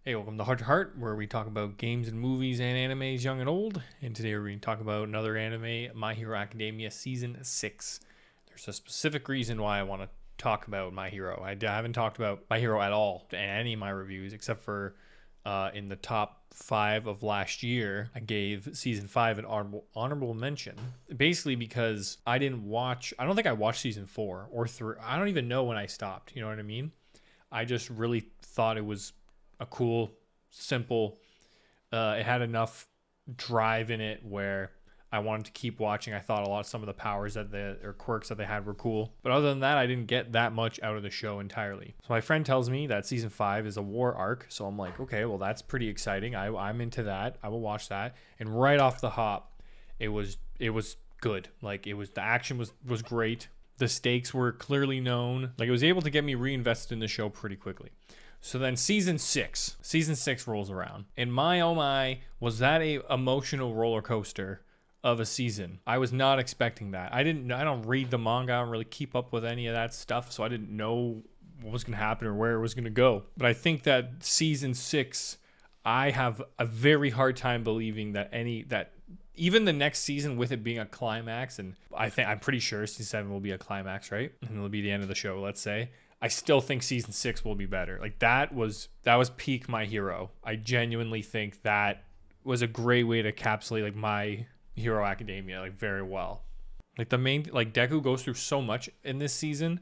Hey, welcome to Hart, where we talk about games and movies and animes, young and old. And today we're going to talk about another anime, My Hero Academia Season 6. There's a specific reason why I want to talk about My Hero. I haven't talked about My Hero at all in any of my reviews, except for in the top 5 of last year. I gave Season 5 an honorable mention, basically because I don't think I watched Season 4 or 3. I don't even know when I stopped, you know what I mean? I just really thought it was a cool, simple, it had enough drive in it where I wanted to keep watching. I thought some of the powers or quirks that they had were cool. But other than that, I didn't get that much out of the show entirely. So my friend tells me that season 5 is a war arc. So I'm like, okay, well, that's pretty exciting. I'm into that. I will watch that. And right off the hop, it was good. Like the action was great. The stakes were clearly known. Like it was able to get me reinvested in the show pretty quickly. So then season six rolls around. And my, oh my, was that a emotional roller coaster of a season. I was not expecting that. I don't read the manga. I don't really keep up with any of that stuff. So I didn't know what was going to happen or where it was going to go. But I think that season 6, I have a very hard time believing that even the next season with it being a climax, and I'm pretty sure season 7 will be a climax, right? And it'll be the end of the show, let's say. I still think season 6 will be better. Like that was peak My Hero. I genuinely think that was a great way to encapsulate like My Hero Academia like very well. Like Deku goes through so much in this season,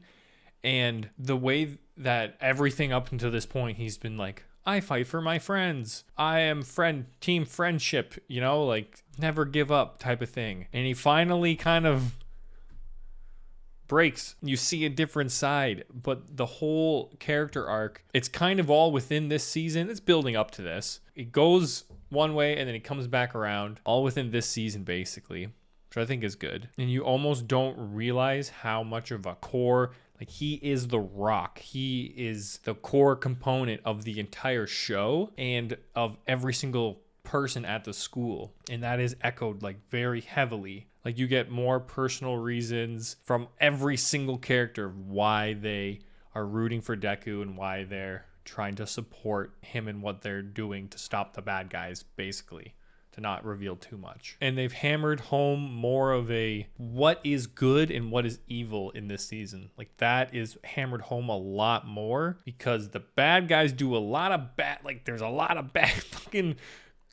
and the way that everything up until this point he's been like, I fight for my friends. I am team friendship, like never give up type of thing. And he finally kind of breaks. You see a different side, but the whole character arc, it's kind of all within this season. It's building up to this. It goes one way and then it comes back around, all within this season basically, which I think is good. And you almost don't realize how much of a core, like he is the rock. He is the core component of the entire show and of every single person at the school. And that is echoed like very heavily. Like you get more personal reasons from every single character why they are rooting for Deku and why they're trying to support him and what they're doing to stop the bad guys, basically, to not reveal too much. And they've hammered home more of a what is good and what is evil in this season. Like that is hammered home a lot more because the bad guys do a lot of there's a lot of bad fucking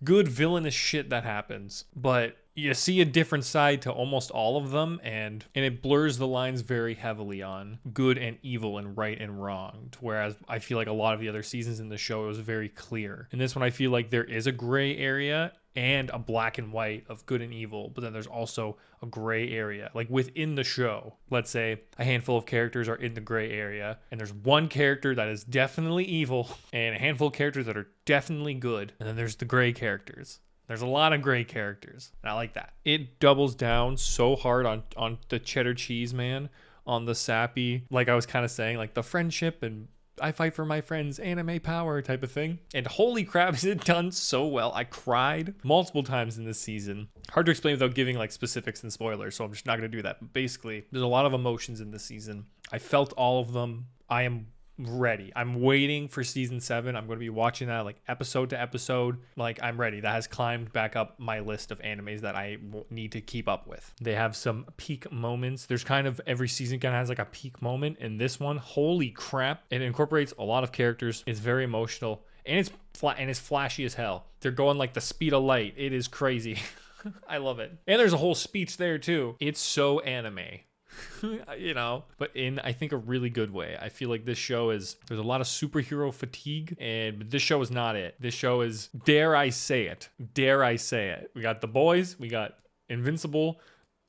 good villainous shit that happens. But you see a different side to almost all of them, and it blurs the lines very heavily on good and evil and right and wrong. Whereas I feel like a lot of the other seasons in the show, it was very clear. In this one, I feel like there is a gray area and a black and white of good and evil, but then there's also a gray area. Like within the show, let's say a handful of characters are in the gray area, and there's one character that is definitely evil, and a handful of characters that are definitely good, and then there's the gray characters. There's a lot of gray characters, and I like that. It doubles down so hard on the cheddar cheese, man, on the sappy, like I was kind of saying, like the friendship and I fight for my friends, anime power type of thing. And holy crap, is it done so well. I cried multiple times in this season. Hard to explain without giving like specifics and spoilers, so I'm just not going to do that. But basically, there's a lot of emotions in this season. I felt all of them. I am ready. I'm waiting for season 7. I'm going to be watching that like episode to episode. Like I'm ready. That has climbed back up my list of animes that I need to keep up with. They have some peak moments. There's kind of every season kind of has like a peak moment. And this one, holy crap, it incorporates a lot of characters. It's very emotional and it's flashy as hell. They're going like the speed of light. It is crazy. I love it. And there's a whole speech there too. It's so anime. But in I think a really good way. I feel like this show there's a lot of superhero fatigue, but this show is not it. This show is, dare I say it, we got The Boys, we got Invincible,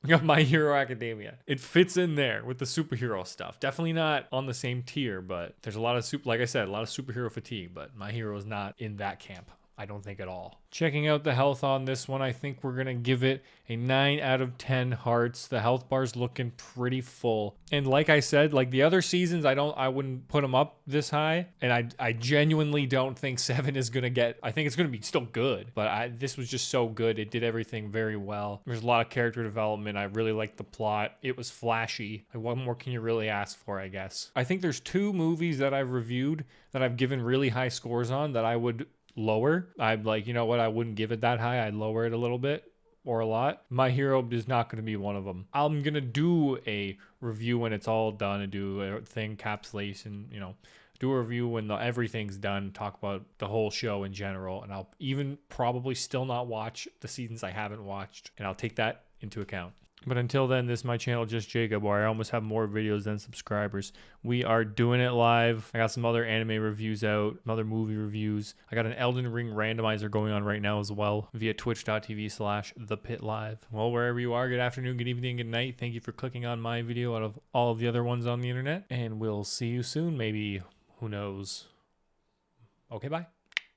we got My Hero Academia. It fits in there with the superhero stuff. Definitely not on the same tier, but there's a lot of like I said, a lot of superhero fatigue, but My Hero is not in that camp. I don't think at all. Checking out the health on this one, I think we're going to give it a 9 out of 10 hearts. The health bar's looking pretty full. And like I said, like the other seasons, I wouldn't put them up this high. And I genuinely don't think 7 is going to get, I think it's going to be still good. But this was just so good. It did everything very well. There's a lot of character development. I really liked the plot. It was flashy. Like, what more can you really ask for, I guess? I think there's 2 movies that I've reviewed that I've given really high scores on that I would lower. I'm like, you know what? I wouldn't give it that high. I'd lower it a little bit or a lot. My Hero is not going to be one of them. I'm going to do a review when it's all done and do a thing, encapsulation, do a review when everything's done, talk about the whole show in general. And I'll even probably still not watch the seasons I haven't watched. And I'll take that into account. But until then, this is my channel, Just Jacob, where I almost have more videos than subscribers. We are doing it live. I got some other anime reviews out, some other movie reviews. I got an Elden Ring randomizer going on right now as well via twitch.tv/thepitlive. Well, wherever you are, good afternoon, good evening, good night. Thank you for clicking on my video out of all of the other ones on the internet. And we'll see you soon, maybe. Who knows? Okay, bye.